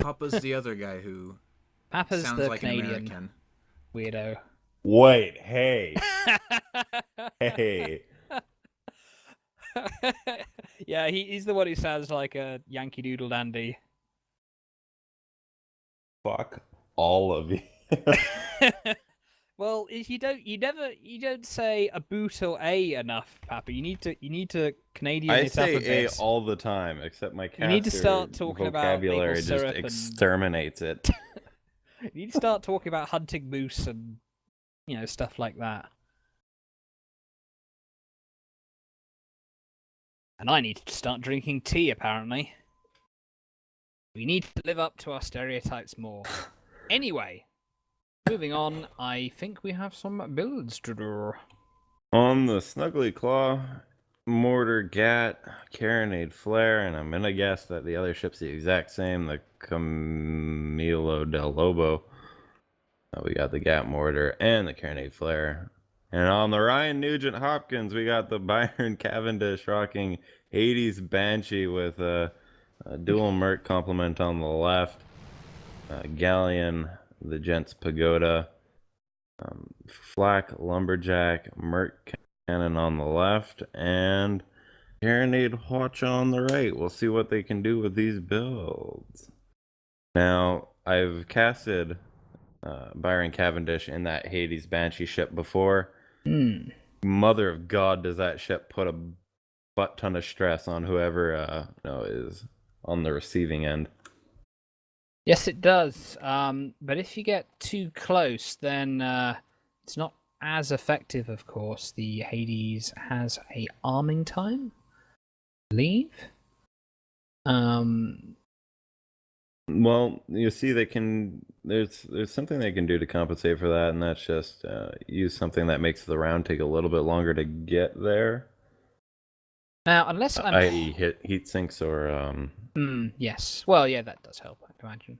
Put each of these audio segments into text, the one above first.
Papa's the other guy who Papa's sounds the like Canadian an American. weirdo. Wait, hey. Hey. Yeah, he's the one who sounds like a Yankee Doodle Dandy. Fuck all of you. Well, you don't say a boot or a enough, Papa. You need to Canadian I it up say a A bit. all the time, except my You need to cat's start talking about vocabulary maple just syrup exterminates it. You need to start talking about hunting moose and stuff like that. And I need to start drinking tea, apparently. We need to live up to our stereotypes more. Anyway, moving on, I think we have some builds to do. On the Snuggly Claw, Mortar Gat, Carronade Flare, and I'm gonna guess that the other ship's the exact same, the Camilo del Lobo. We got the Gat Mortar and the Carronade Flare. And on the Ryan Nugent Hopkins, we got the Byron Cavendish rocking Hades Banshee with a dual Merc complement on the left. Galleon, the Gents Pagoda. Flak Lumberjack, Merc Cannon on the left, and Carronade Hotch on the right. We'll see what they can do with these builds. Now, I've casted Byron Cavendish in that Hades Banshee ship before. Mother of God, does that ship put a butt ton of stress on whoever is on the receiving end. Yes, it does. But if you get too close, then it's not as effective, of course. The Hades has a arming time, I believe. Well, you see, they can. There's something they can do to compensate for that, and that's just use something that makes the round take a little bit longer to get there. Now, unless I'm i.e. heat sinks or yes. Well, yeah, that does help, I can imagine.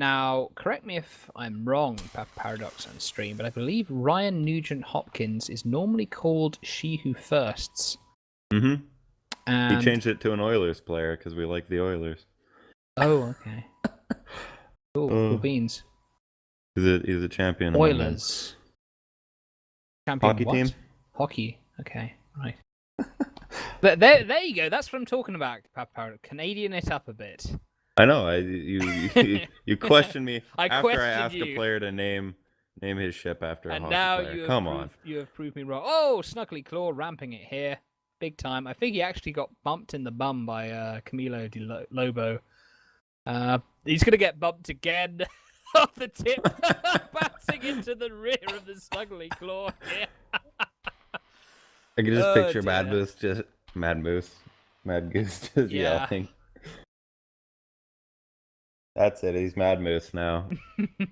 Now, correct me if I'm wrong, Paradox on stream, but I believe Ryan Nugent Hopkins is normally called She Who Firsts. Mm-hmm. And... He changed it to an Oilers player because we like the Oilers. Oh, okay. Cool beans. He's a champion. Oilers. Champion hockey what? team. Hockey. Okay, right. But there you go. That's what I'm talking about, Paradox. Canadian it up a bit. I know. You questioned me after I asked you. a player to name his ship after a hockey now player. Come on. You have proved me wrong. Oh, Snuggly Claw ramping it here, big time. I think he actually got bumped in the bum by Camilo de Lobo. He's gonna get bumped again off the tip, bouncing into the rear of the Snuggly Claw. Yeah. I can just picture Mad Goose just yelling. That's it. He's Mad Moose now.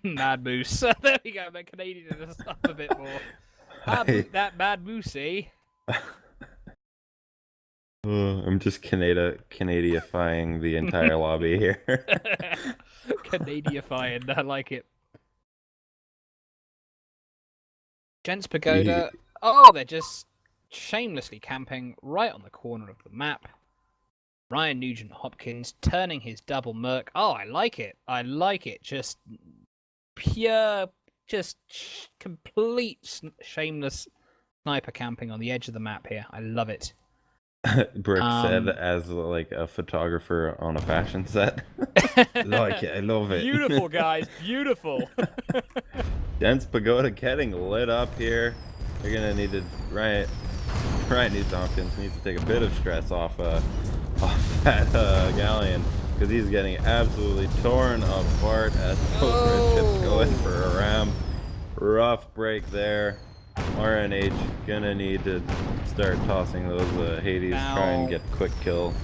Mad Moose. There we go. Man, Canadian us up a bit more. That Mad Moosey. I'm just Canadifying the entire lobby here. Canadifying. I like it. Gents Pagoda. Oh, they're just shamelessly camping right on the corner of the map. Ryan Nugent Hopkins turning his double Merc. Oh, I like it. I like it. Just pure, complete shameless sniper camping on the edge of the map here. I love it. Brick said as like a photographer on a fashion set. Like it. I love it. Beautiful, guys. Beautiful. Gents Pagoda getting lit up here. They're going to need to... Ryan Hopkins needs to take a bit of stress off that Galleon, because he's getting absolutely torn apart as both red ships go in for a ram. Rough break there. RNH gonna need to start tossing those Hades, try and get quick kill,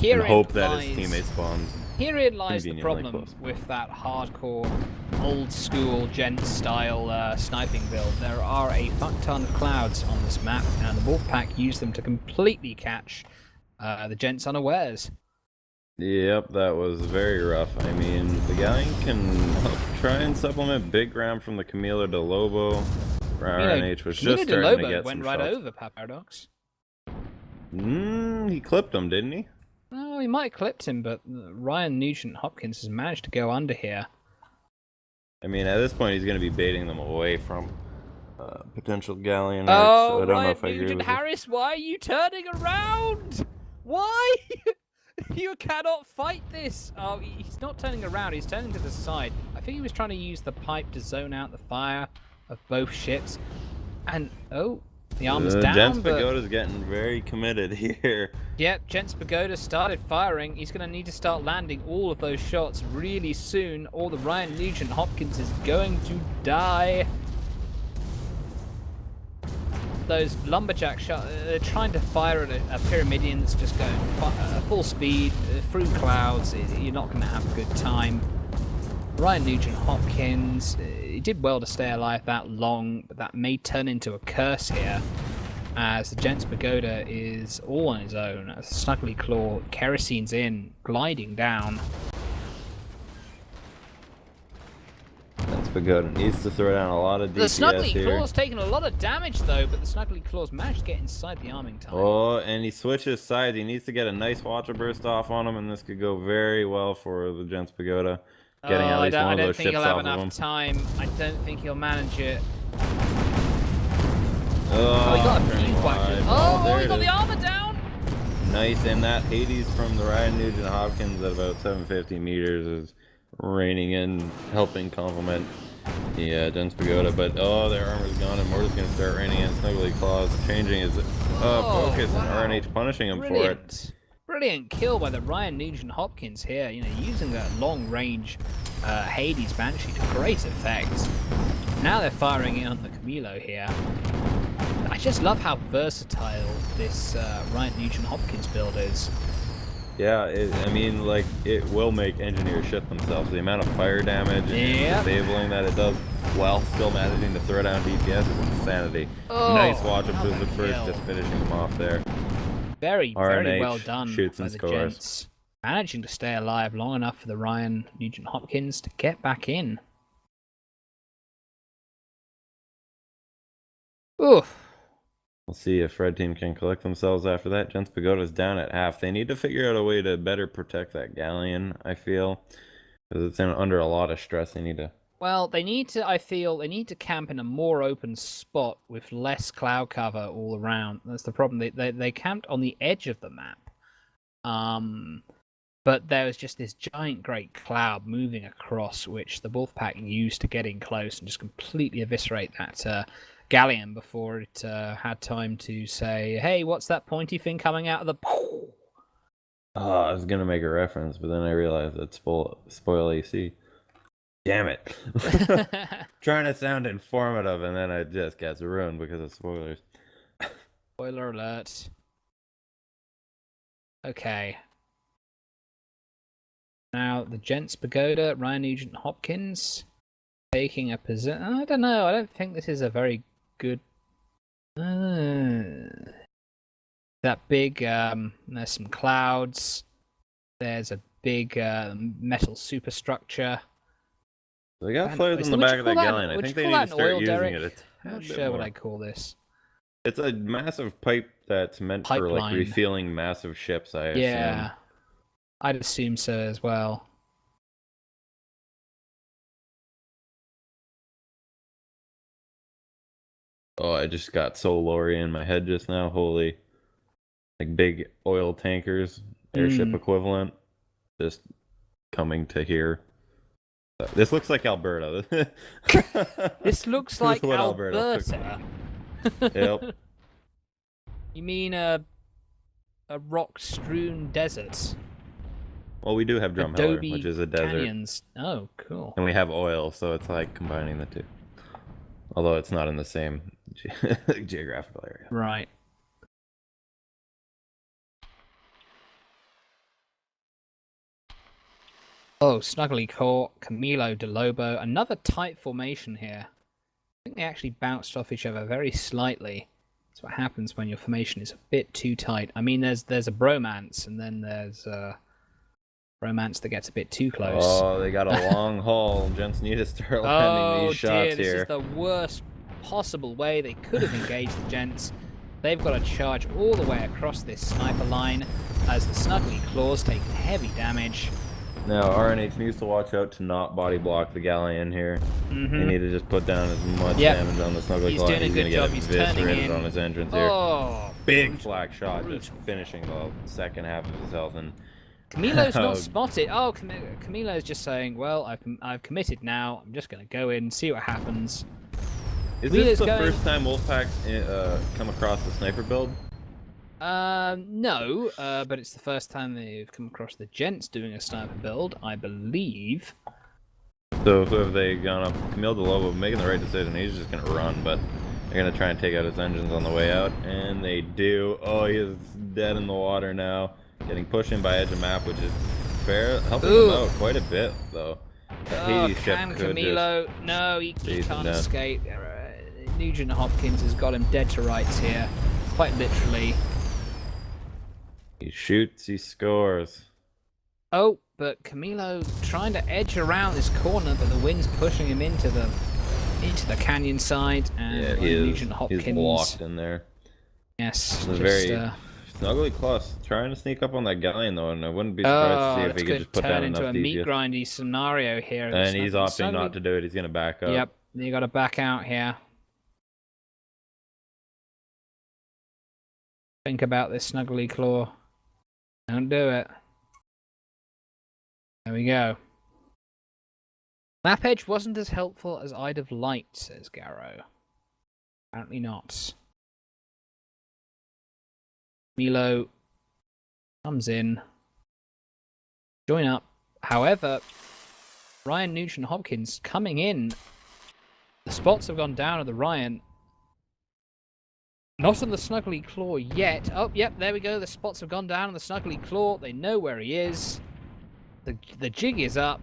and hope that his teammate spawns. Herein lies the problem with that hardcore, old-school, gent-style sniping build. There are a fuck ton of clouds on this map, and the Wolfpack use them to completely catch the gents unawares. Yep, that was very rough. I mean, the Galleon can try and supplement big ram from the Camilo de Lobo. RNH was just starting to get went some right shots. over Paradox. He clipped him, didn't he? Oh, he might have clipped him, but Ryan Nugent-Hopkins has managed to go under here. I mean, at this point, he's going to be baiting them away from potential galleon arcs. Oh, So I don't know Ryan if I agree with this. Nugent-Harris, why are you turning around? Why? You cannot fight this. Oh, he's not turning around. He's turning to the side. I think he was trying to use the pipe to zone out the fire of both ships. And, oh, the armor's down, Jens but... Pagoda's getting very committed here. Yep, Jens Pagoda started firing. He's going to need to start landing all of those shots really soon, or the Ryan Nugent-Hopkins is going to die. Those lumberjack shots, they're trying to fire at a Pyramidian that's just going full speed through clouds. You're not going to have a good time. Ryan Nugent-Hopkins, he did well to stay alive that long, but that may turn into a curse here, as the Jens Pagoda is all on his own. As Snuggly Claw kerosene's in, gliding down. Jens Pagoda needs to throw down a lot of DPS The Snuggly here. Claw's taken a lot of damage though, but the Snuggly Claw's managed to get inside the arming time. Oh, and he switches sides. He needs to get a nice Watcher Burst off on him, and this could go very well for the Jens Pagoda. Getting at least one of those ships off of him. I don't think he'll have enough time. I don't think he'll manage it. Oh, he got a few quackers. Oh, he got the armor down! Nice, and that Hades from the Ryan Nugent-Hopkins at about 750 meters is raining in, helping complement the Jens Pagoda. But, oh, their armor's gone, and Mortar's going to start raining in. Snuggly Claws changing his focus, wow. and RNH punishing him for it. Brilliant kill by the Ryan Nugent-Hopkins here, you know, using that long-range Hades Banshee to great effect. Now they're firing in on the Camilo here. I just love how versatile this Ryan Nugent-Hopkins build is. Yeah, I mean, like, it will make engineers shit themselves. The amount of fire damage and disabling that it does while still managing to throw down DPS is insanity. Oh, nice watch of Blizzard first, just finishing them off there. Very, RNH very well done shoots by and the scores. gents. Managing to stay alive long enough for the Ryan Nugent-Hopkins to get back in. Oof. We'll see if Red Team can collect themselves after that. Jens Pagoda's down at half. They need to figure out a way to better protect that galleon, I feel. Because it's under a lot of stress. They need to... Well, they need to, I feel, they need to camp in a more open spot with less cloud cover all around. That's the problem. They camped on the edge of the map. But there was just this giant great cloud moving across, which the Wolfpack used to get in close and just completely eviscerate that galleon before it had time to say, hey, what's that pointy thing coming out of the... Oh, I was going to make a reference, but then I realized that spoil AC. Damn it. Trying to sound informative, and then it just gets ruined because of spoilers. Spoiler alert. Okay. Now, the Jens Pagoda, Ryan Nugent-Hopkins, taking a position... I don't know, I don't think this is a very good... That big, there's some clouds. There's a big metal superstructure. They got flares on the back of that galleon. I think they need to start using it. I'm not sure what I call this. It's a massive pipe that's meant for like refueling massive ships, I assume. Yeah, I'd assume so as well. Oh, I just got Soul Lorry in my head just now. Holy. Like big oil tankers, airship equivalent, just coming to here. This looks like Alberta. This looks like Alberta. Yep. You mean a rock-strewn desert? Well, we do have Drumheller, which is a desert. Canyons. Oh, cool. And we have oil, so it's like combining the two. Although it's not in the same geographical area. Right. Oh, Snuggly caught Camilo de Lobo. Another tight formation here. I think they actually bounced off each other very slightly. That's what happens when your formation is a bit too tight. I mean, there's a bromance, and then there's a romance that gets a bit too close. Oh, they got a long haul. Gents need to start landing these shots this here. This is the worst possible way they could have engaged the Gents. They've got to charge all the way across this sniper line. as the Snuggly Claws take heavy damage. Now, RNH needs to watch out to not body block the Galleon here. Mm-hmm. They need to just put down as much damage on the Snuggly Claw. He's doing a good job. He's turning in on his entrance here. Oh, big flak shot, just finishing the second half of his health. And Camilo's not spotted. Oh, Camilo's just saying, well, I've committed now. I'm just going to go in, see what happens. Is this the first time Wolfpack's come across the sniper build? No, but it's the first time they've come across the gents doing a sniper build, I believe. So who have they gone up? Camille DeLobo making the right decision. He's just going to run, but they're going to try and take out his engines on the way out, and they do. Oh, he is dead in the water now. Getting pushed in by edge of map, which is fair, helping him out quite a bit, though. Can Camilo? No, he can't escape. Nugent Hopkins has got him dead to rights here, quite literally. He shoots, he scores. Oh, but Camilo trying to edge around this corner, but the wind's pushing him into the canyon side, and Nugent Hopkins. He's locked in there. Yes, just very snuggly close, trying to sneak up on that Galleon though, and I wouldn't be surprised to see if he could just put down enough into a meat grindy scenario here. And he's opting not to do it. He's going to back up. Yep, you got to back out here. Think about this Snuggly Claw. Don't do it. There we go. Map edge wasn't as helpful as I'd have liked, says Garrow. Apparently not. Milo comes in. Join up. However, Ryan Nugent Hopkins coming in. The spots have gone down at the Ryan. Not on the Snuggly Claw yet. Oh, yep, there we go. The spots have gone down on the Snuggly Claw. They know where he is. The jig is up.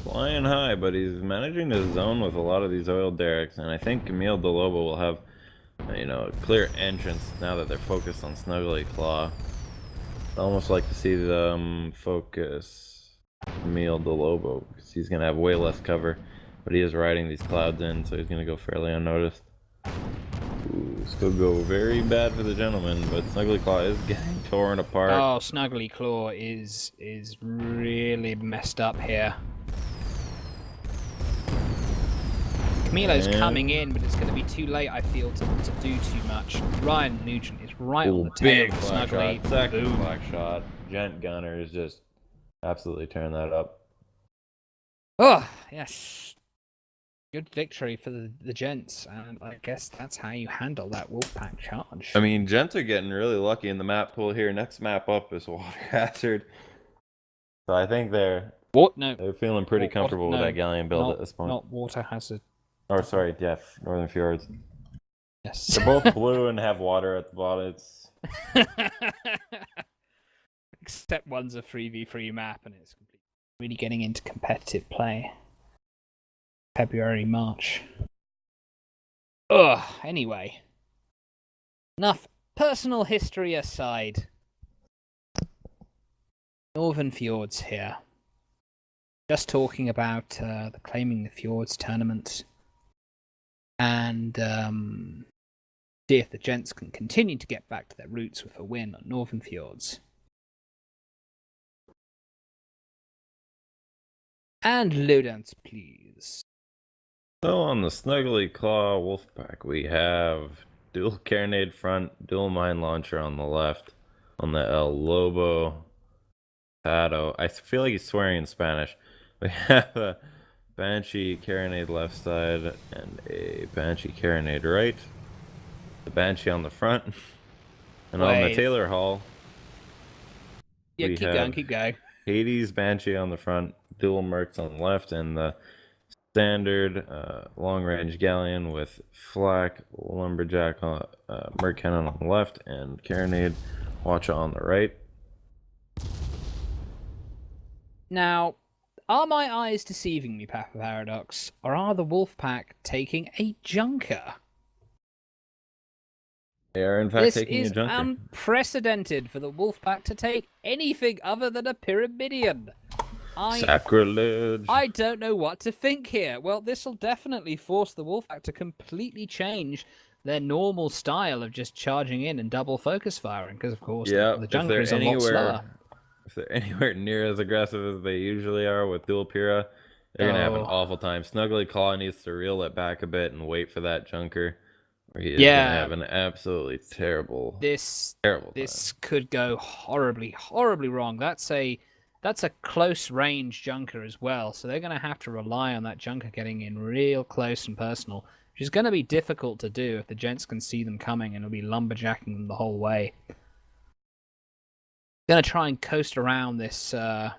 Flying high, but he's managing to zone with a lot of these oil derricks, and I think Camille DeLobo will have, a clear entrance now that they're focused on Snuggly Claw. I'd almost like to see them focus Camille DeLobo, because he's going to have way less cover, but he is riding these clouds in, so he's going to go fairly unnoticed. Ooh, this could go very bad for the gentleman, but Snuggly Claw is getting torn apart. Oh, Snuggly Claw is really messed up here. Camilo's coming in, but it's going to be too late, I feel, to do too much. Ryan Nugent is right on the tail of Snuggly. Second black shot. Gent Gunner is just absolutely tearing that up. Oh, yes. Good victory for the gents, and I guess that's how you handle that Wolfpack charge. I mean, gents are getting really lucky in the map pool here. Next map up is Water Hazard. So I think they're feeling pretty comfortable with that Galleon build at this point. Not Water Hazard. Oh, sorry, yeah, Northern Fjords. Yes. They're both blue and have water at the bottom. It's... Except one's a 3v3 map, and it's really getting into competitive play. February, March. Ugh, anyway. Enough personal history aside. Northern Fjords here. Just talking about the Claiming the Fjords tournament. And see if the gents can continue to get back to their roots with a win on Northern Fjords. And lowdowns, please. So on the Snuggly Claw Wolfpack, we have dual carronade front, dual mine launcher on the left, on the El Lobo Pato. I feel like he's swearing in Spanish. We have a Banshee carronade left side and a Banshee carronade right. The Banshee on the front. And on the Taylor Hall, keep going. Hades Banshee on the front, dual Mercs on the left, and the standard long-range Galleon with flak, lumberjack, Merc cannon on the left, and carronade watcher on the right. Now, are my eyes deceiving me, Papa Paradox, or are the Wolfpack taking a junker? They are in fact taking a junker. This is unprecedented for the Wolfpack to take anything other than a Pyramidion. Sacrilege. I don't know what to think here. Well, this will definitely force the Wolfpack to completely change their normal style of just charging in and double focus firing, because of course Yeah, the if junker they're is a lot slower. anywhere, if they're anywhere near as aggressive as they usually are with dual Pyrrha, they're gonna have an Oh. awful time. Snuggly Claw needs to reel it back a bit and wait for that junker, or he is Yeah. gonna have an absolutely terrible This time. could go horribly wrong. That's a close range junker as well, so they're going to have to rely on that junker getting in real close and personal, which is going to be difficult to do if the gents can see them coming and it'll be lumberjacking them the whole way. Going to try and coast around this. Oh,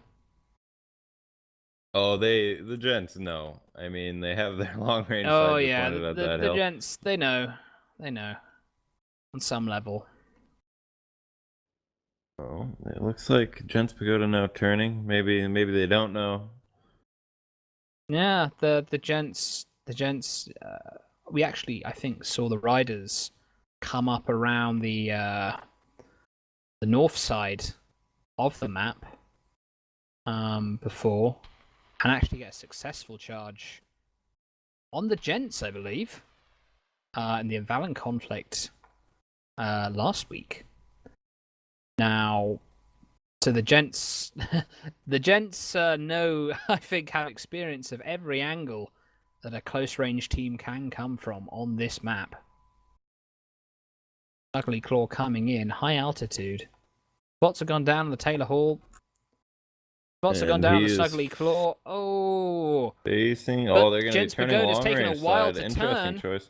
the gents know. I mean, they have their long range Oh sights yeah, pointed at that the hill. gents, they know, on some level. Oh, it looks like Gents Pagoda now turning. Maybe they don't know. Yeah, the gents. We actually, I think, saw the riders come up around the north side of the map before, and actually get a successful charge on the gents, I believe, in the Avalon conflict last week. Now, so the gents, know, I think, have experience of every angle that a close range team can come from on this map. Ugly Claw coming in, high altitude. Spots have gone down on the Taylor Hall. Spots have gone down on the Snuggly Claw. Oh! Facing. But Oh, they're going to be Gents turning Pagoda's long taking a range while side. to Interesting turn. choice.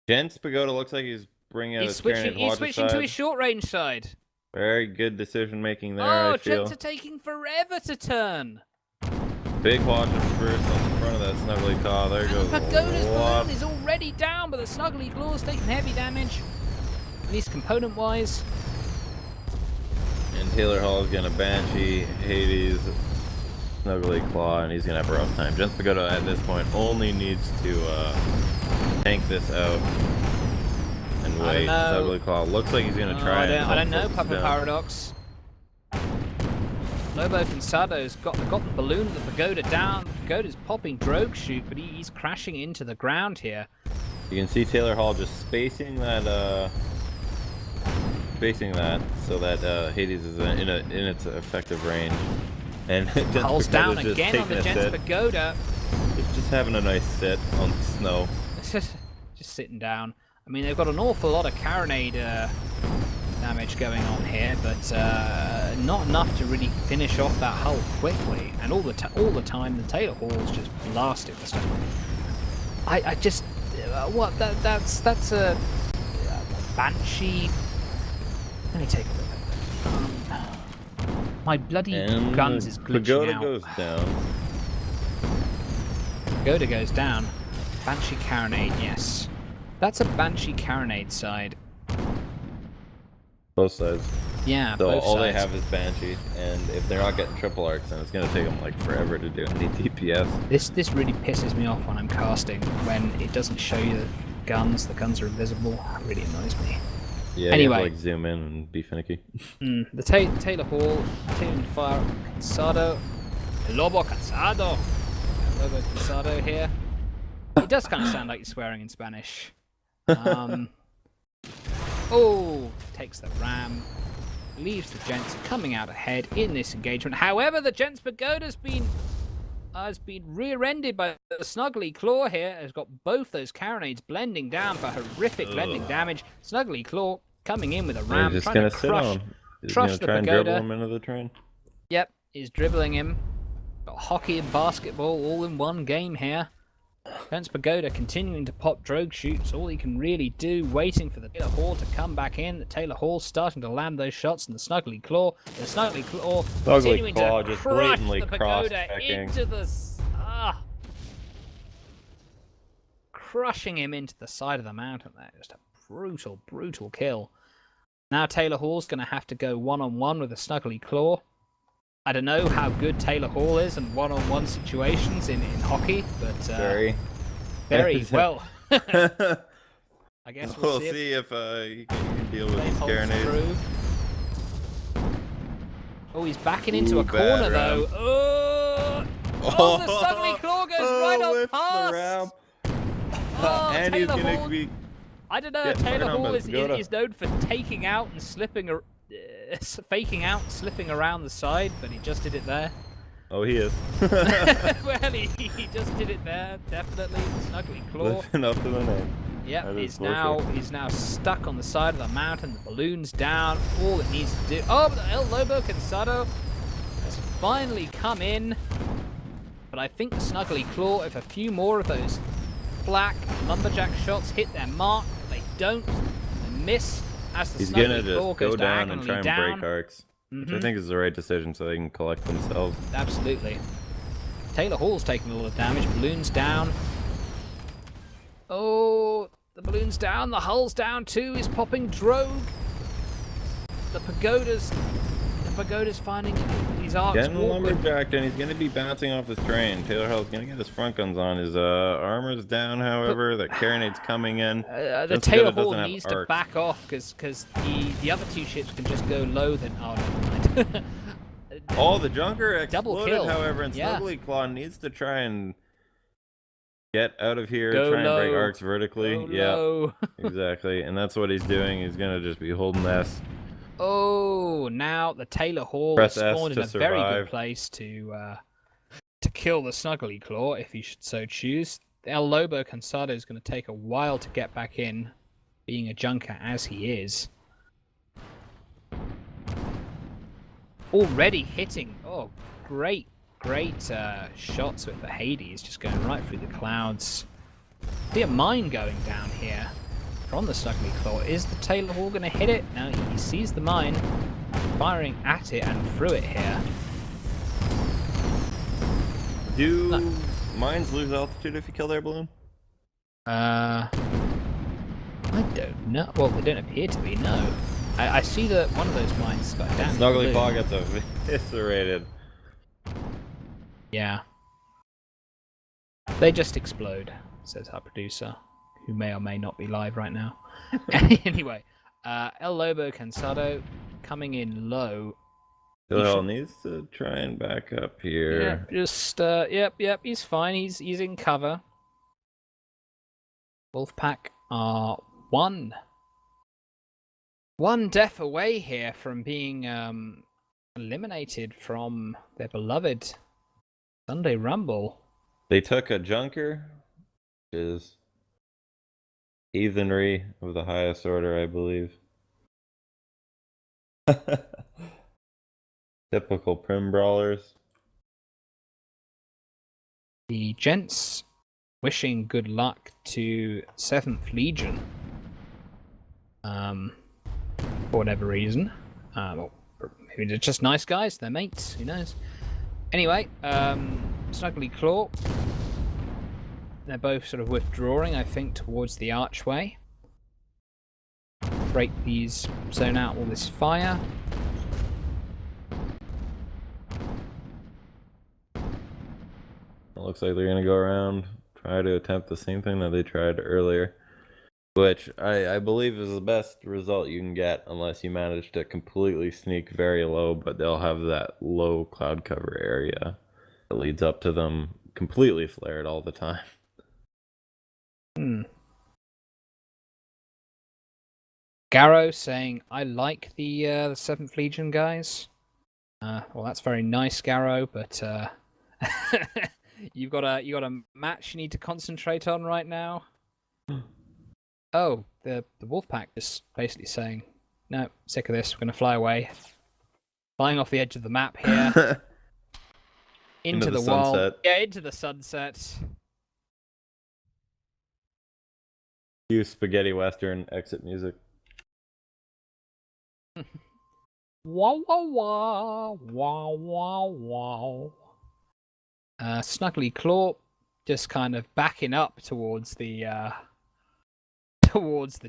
Gents Pagoda looks like he's bringing out He's his switching to his short range side. Very good decision making there, Oh, I feel. Gents are taking forever to turn. Big watch of first on the front of that Snuggly Claw. There goes Pagoda's a lot. balloon is already down, but the Snuggly Claw's taking heavy damage, at least component-wise. And Taylor Hall's gonna Banshee, Hades, Snuggly Claw, and he's gonna have a rough time. Gents Pagoda at this point only needs to tank this out and wait. Snuggly Claw looks like he's gonna try. I don't know, focus Papa down. Paradox. Lobo Cansado's got the balloon of the Pagoda down. Pagoda's popping Drogue Shoot, but he's crashing into the ground here. You can see Taylor Hall just spacing that so that Hades is in its effective range. And Hull's down again on the Gents sit. Pagoda. It's just having a nice sit on the snow. Just sitting down. I mean, they've got an awful lot of carronade damage going on here, but not enough to really finish off that hull quickly. And all the time, the Taylor Hall's just blasted the stuff. I just what that's a Banshee. Let me take a look. My bloody guns is glitching Pagoda out. goes down. Pagoda goes down. Banshee carronade, yes. That's a Banshee carronade side. Both sides. Yeah, So both all they sides. have is Banshee, and if they're not getting triple arcs, then it's gonna take them like forever to do any DPS. This really pisses me off when I'm casting, when it doesn't show you the guns are invisible. It really annoys me. Yeah, Anyway. you have to, like, zoom in and be finicky. The Taylor Hall continuing to fire Cansado. Lobo Cansado. Lobo Cansado here. It does kind of sound like you're swearing in Spanish. Oh, takes the ram. Leaves the Gents coming out ahead in this engagement. However, the Gents Pagoda's has been rear-ended by the Snuggly Claw here. Has got both those carronades blending down for horrific blending damage. Snuggly Claw coming in with a ram, He's just trying gonna to sit on him. He's crush gonna the try and Pagoda. dribble him into the train. Yep, he's dribbling him. Got hockey and basketball all in one game here. Gents Pagoda continuing to pop Drogue Shoots, all he can really do, waiting for the Taylor Hall to come back in. The Taylor Hall starting to land those shots, and the Snuggly Claw continuing Claw to just crush blatantly the Pagoda cross-checking. into the... crushing him into the side of the mountain there. Just a brutal, brutal kill. Now Taylor Hall's going to have to go one-on-one with the Snuggly Claw. I don't know how good Taylor Hall is in one-on-one situations in hockey, but very well. I guess we'll see see if he can deal with they these hold carronades. through. Oh, he's backing into a bad corner ram. though. Oh, the Snuggly Claw goes right up lifts the past. ram. Oh, And he's Taylor gonna Hall. be. I don't know. Getting Taylor fired on Hall by is Pagoda. known for taking out and slipping, faking out, slipping around the side, but he just did it there. Oh, he is. Well, he just did it there, definitely. Snuggly Claw. Living up to the name. Yep, That is he's now stuck on the side of the mountain. The balloon's down. All it needs to do. Oh, but El Lobo Cansado has finally come in. But I think the Snuggly Claw, if a few more of those black lumberjack shots hit their mark, they don't. They miss as the He's Snuggly gonna Claw just goes go down and diagonally try and down. break arcs, which I think is the right decision, so they can collect themselves. Absolutely. Taylor Hall's taking a lot of damage. Balloon's down. Oh, the balloon's down. The hull's down too. He's popping Drogue. The pagoda's finding these arcs Getting awkward. lumberjacked, and he's gonna be bouncing off this train. Taylor Hall's gonna get his front guns on. His armor's down, however. The carronade's coming in. The Just Taylor because it Hall doesn't have needs to arcs. back off because the other two ships can just go low. Then oh, never mind. Oh, the Junker Double exploded, kill. however, and Yeah. Snuggly Claw needs to try and get out of here, Go try and break low. arcs vertically. Go Yeah, low. exactly. And that's what he's doing. He's gonna just be holding S. Oh, now the Taylor Hall Press S spawned in to a very good survive. place to kill the Snuggly Claw, if he should so choose. El Lobo Cansado is going to take a while to get back in, being a junker as he is. Already hitting. Oh, great shots with the Hades, just going right through the clouds. See a mine going down here from the Snuggly Claw. Is the Taylor Hall going to hit it? No, he sees the mine, firing at it and through it here. Do mines lose altitude if you kill their balloon? I don't know. Well, they don't appear to be, no. I see that one of those mines got down. Snuggly Claw gets eviscerated. Yeah. They just explode, says our producer, who may or may not be live right now. Anyway, El Lobo Cansado coming in low. Taylor Hall needs to try and back up here. Yeah, just yep, he's fine. He's in cover. Wolfpack are one death away here from being eliminated from their beloved Sunday Rumble. They took a Junker, which is heathenry of the highest order, I believe. Typical Prim Brawlers. The gents wishing good luck to 7th Legion. For whatever reason. Well, maybe they're just nice guys, they're mates, who knows. Anyway, Snuggly Claw. They're both sort of withdrawing, I think, towards the archway. Break these, zone out all this fire. It looks like they're going to go around, try to attempt the same thing that they tried earlier. Which I believe is the best result you can get unless you manage to completely sneak very low, but they'll have that low cloud cover area that leads up to them completely flared all the time. Garrow saying, I like the 7th Legion guys. Well, that's very nice, Garrow, but you got a match you need to concentrate on right now. Oh, the Wolfpack just basically saying, no, sick of this, we're going to fly away. Flying off the edge of the map here. into the wall. sunset. Yeah, into the sunset. Cue spaghetti western exit music. Wow, wow, wow, wow, wow, wow. Snuggly Claw just kind of backing up towards the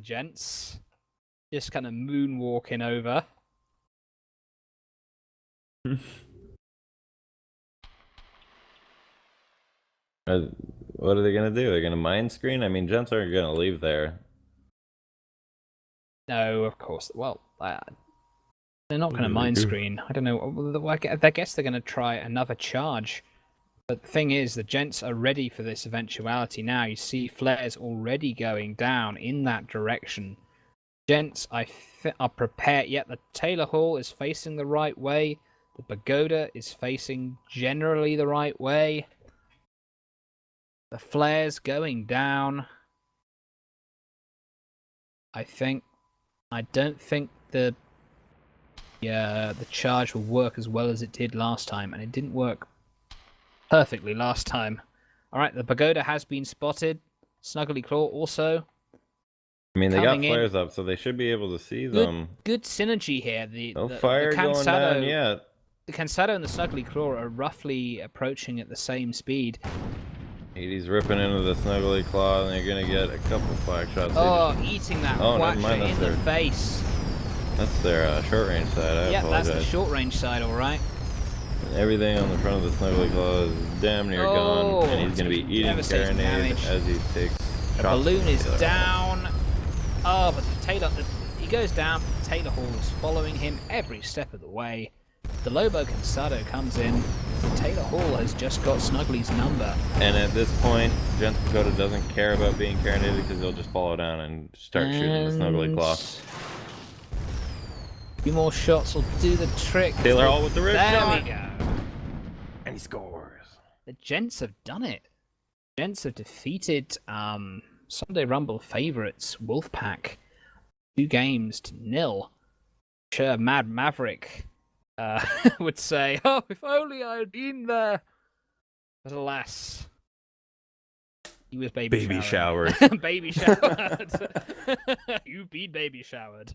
gents, just kind of moonwalking over. What are they gonna do? They're gonna mind screen? I mean, gents aren't gonna leave there. No, of course. Well, they're not going to mind screen. I don't know. I guess they're going to try another charge But the thing is, the gents are ready for this eventuality now. You see flares already going down in that direction. Gents, are prepared. Yet the Taylor Hall is facing the right way. The Pagoda is facing generally the right way. The flares going down. I don't think the charge will work as well as it did last time, and it didn't work perfectly last time. Alright, the Pagoda has been spotted. Snuggly Claw also. I mean, they got Coming in. flares up, so they should be able to see them. Good synergy here. No fire going down yet. The Cansado and the Snuggly Claw are roughly approaching at the same speed. 80's ripping into the Snuggly Claw, and they're gonna get a couple flag shots. Oh, eating that Watcher in the face. That's their short range side. I apologize. That's the short range side, alright. Everything on the front of the Snuggly Claw is damn near gone, and he's gonna be eating Carronade as he takes shots. The balloon is down. Oh, but the Taylor, he goes down. The Taylor Hall is following him every step of the way. The Lobo Cansado comes in. The Taylor Hall has just got Snuggly's number. And at this point, Gents Pagoda doesn't care about being carronated because he'll just follow down and start shooting the Snuggly Claw. A few more shots will do the trick. Taylor Hall with the wrist shot. There we go. And he scores. The Gents have done it. Gents have defeated Sunday Rumble favorites Wolfpack 2-0. Sure, Mad Maverick would say, "Oh, if only I had been there." But alas, he was baby showered. showered. Baby showered. You've been baby showered.